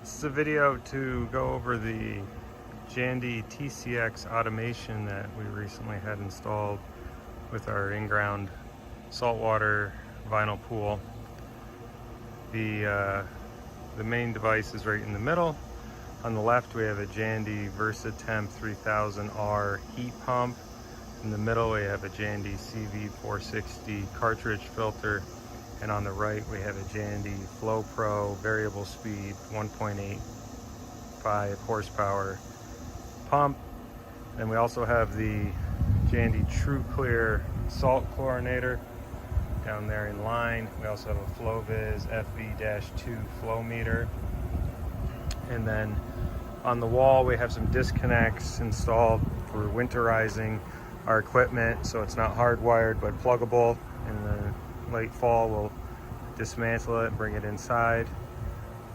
This is a video to go over the Jandy TCX automation that we recently had installed with our in-ground saltwater vinyl pool. The main device is right in the middle. On the left we have a Jandy VersaTemp 3000R heat pump. In the middle we have a Jandy CV460 cartridge filter. And on the right we have a Jandy Flow Pro variable speed 1.85 horsepower pump. And we also have the Jandy True Clear salt chlorinator down there in line. We also have a FlowViz FV-2 flow meter. And then on the wall we have some disconnects installed for winterizing our equipment, so it's not hardwired but pluggable. In the late fall we'll dismantle it and bring it inside.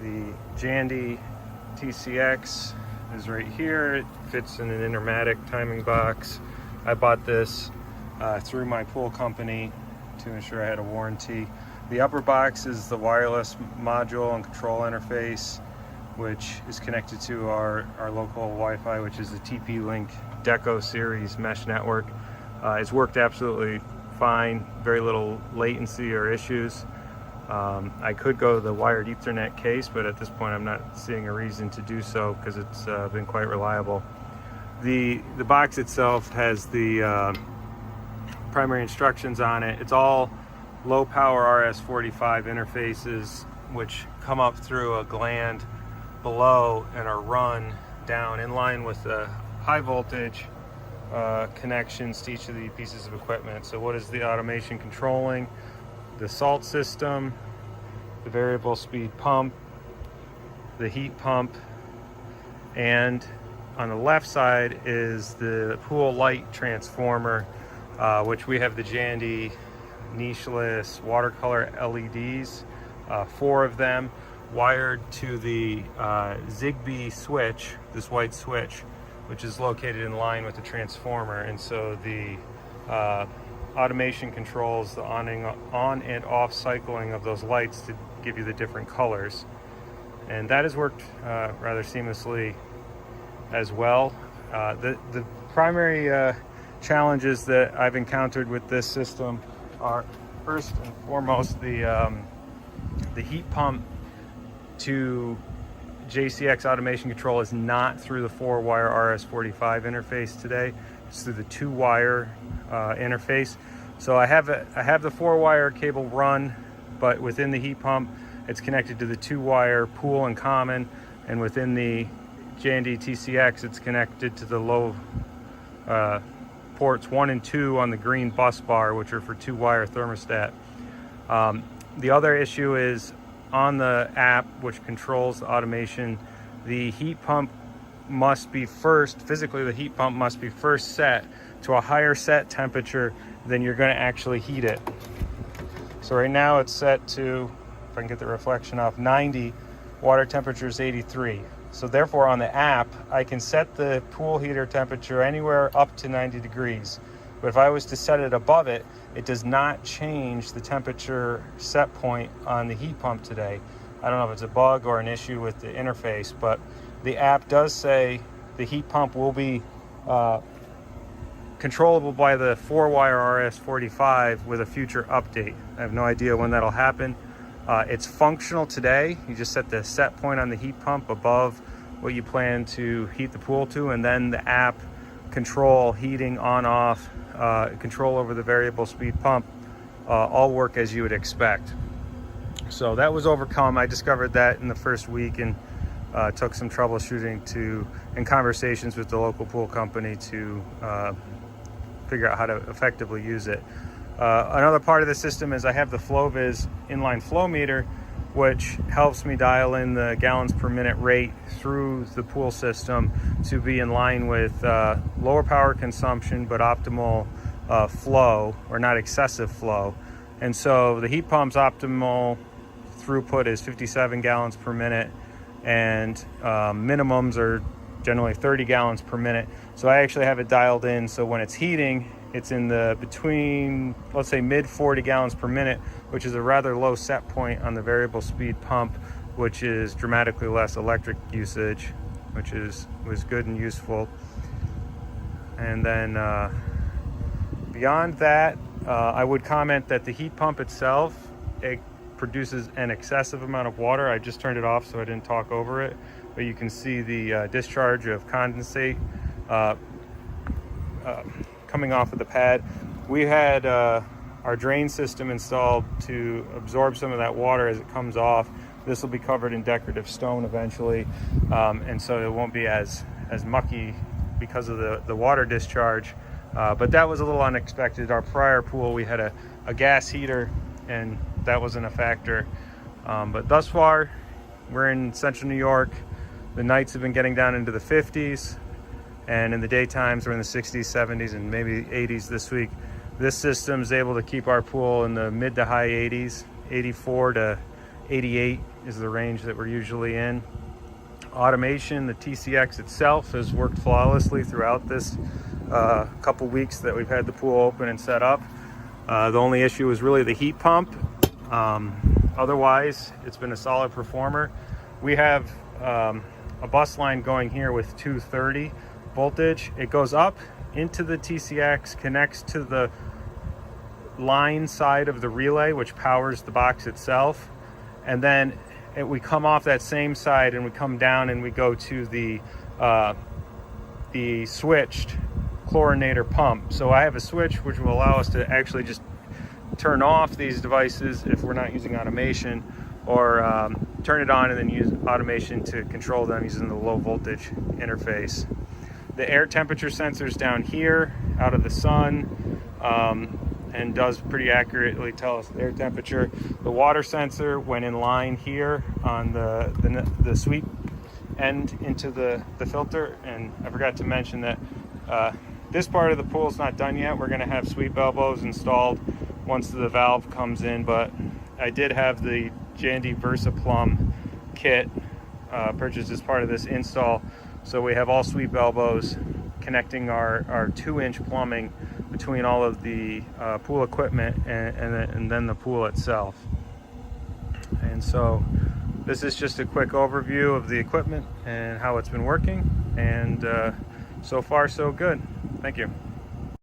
The Jandy TCX is right here. It fits in an Intermatic timing box. I bought this through my pool company to ensure I had a warranty. The upper box is the wireless module and control interface, which is connected to our local Wi-Fi, which is the TP-Link Deco series mesh network. It's worked absolutely fine, very little latency or issues. I could go the wired Ethernet case, but at this point I'm not seeing a reason to do so because it's been quite reliable. The box itself has the primary instructions on it. It's all low power RS-45 interfaces, which come up through a gland below and are run down in line with the high voltage connections to each of the pieces of equipment. So what is the automation controlling? The salt system, the variable speed pump, the heat pump, and on the left side is the pool light transformer, which we have the Jandy nicheless watercolor LEDs, 4 of them wired to the Zigbee switch, this white switch, which is located in line with the transformer. And so the automation controls the on and off cycling of those lights to give you the different colors. And that has worked rather seamlessly as well. The primary challenges that I've encountered with this system are, first and foremost, the heat pump to JCX automation control is not through the 4-wire RS-45 interface today. It's through the 2-wire interface. So I have the 4-wire cable run, but within the heat pump it's connected to the 2-wire pool and common, and within the Jandy TCX it's connected to the low ports 1 and 2 on the green bus bar, which are for 2-wire thermostat. The other issue is on the app, which controls the automation, the heat pump must be physically the heat pump must be first set to a higher set temperature than you're going to actually heat it. So right now it's set to, if I can get the reflection off, 90, water temperature is 83. So therefore on the app I can set the pool heater temperature anywhere up to 90 degrees. But if I was to set it above it, it does not change the temperature set point on the heat pump today. I don't know if it's a bug or an issue with the interface, but the app does say the heat pump will be controllable by the 4-wire RS-45 with a future update. I have no idea when that'll happen. It's functional today. You just set the set point on the heat pump above what you plan to heat the pool to, and then the app control heating on off, control over the variable speed pump, all work as you would expect. So that was overcome. I discovered that in the first week and took some troubleshooting and conversations with the local pool company to figure out how to effectively use it. Another part of the system is I have the FlowViz inline flow meter, which helps me dial in the gallons per minute rate through the pool system to be in line with lower power consumption but optimal flow, or not excessive flow. And so the heat pump's optimal throughput is 57 gallons per minute, and minimums are generally 30 gallons per minute. So I actually have it dialed in so when it's heating, it's in the between, let's say, mid 40 gallons per minute, which is a rather low set point on the variable speed pump which is dramatically less electric usage, which was good and useful. And then beyond that, I would comment that the heat pump itself, it produces an excessive amount of water. I just turned it off so I didn't talk over it, but you can see the discharge of condensate coming off of the pad. We had our drain system installed to absorb some of that water as it comes off. This will be covered in decorative stone eventually, and so it won't be as mucky because of the water discharge. But that was a little unexpected. Our prior pool, we had a gas heater, and that wasn't a factor. But thus far, we're in central New York. The nights have been getting down into the 50s, and in the daytimes we're in the 60s, 70s, and maybe 80s this week. This system is able to keep our pool in the mid to high 80s. 84 to 88 is the range that we're usually in. Automation, the TCX itself has worked flawlessly throughout this couple weeks that we've had the pool open and set up. The only issue is really the heat pump. Otherwise, it's been a solid performer. We have a bus line going here with 230 voltage. It goes up into the TCX, connects to the line side of the relay, which powers the box itself, and then we come off that same side and we come down and we go to the switched chlorinator pump. So I have a switch which will allow us to actually just turn off these devices if we're not using automation, or turn it on and then use automation to control them using the low voltage interface. The air temperature sensor is down here out of the sun, and does pretty accurately tell us the air temperature. The water sensor went in line here on the sweep end into the filter, and I forgot to mention that this part of the pool is not done yet. We're going to have sweep elbows installed once the valve comes in, but I did have the Jandy VersaPlumb kit purchased as part of this install, so we have all sweep elbows connecting our 2-inch plumbing between all of the pool equipment and then the pool itself. And so this is just a quick overview of the equipment and how it's been working, and so far so good. Thank you.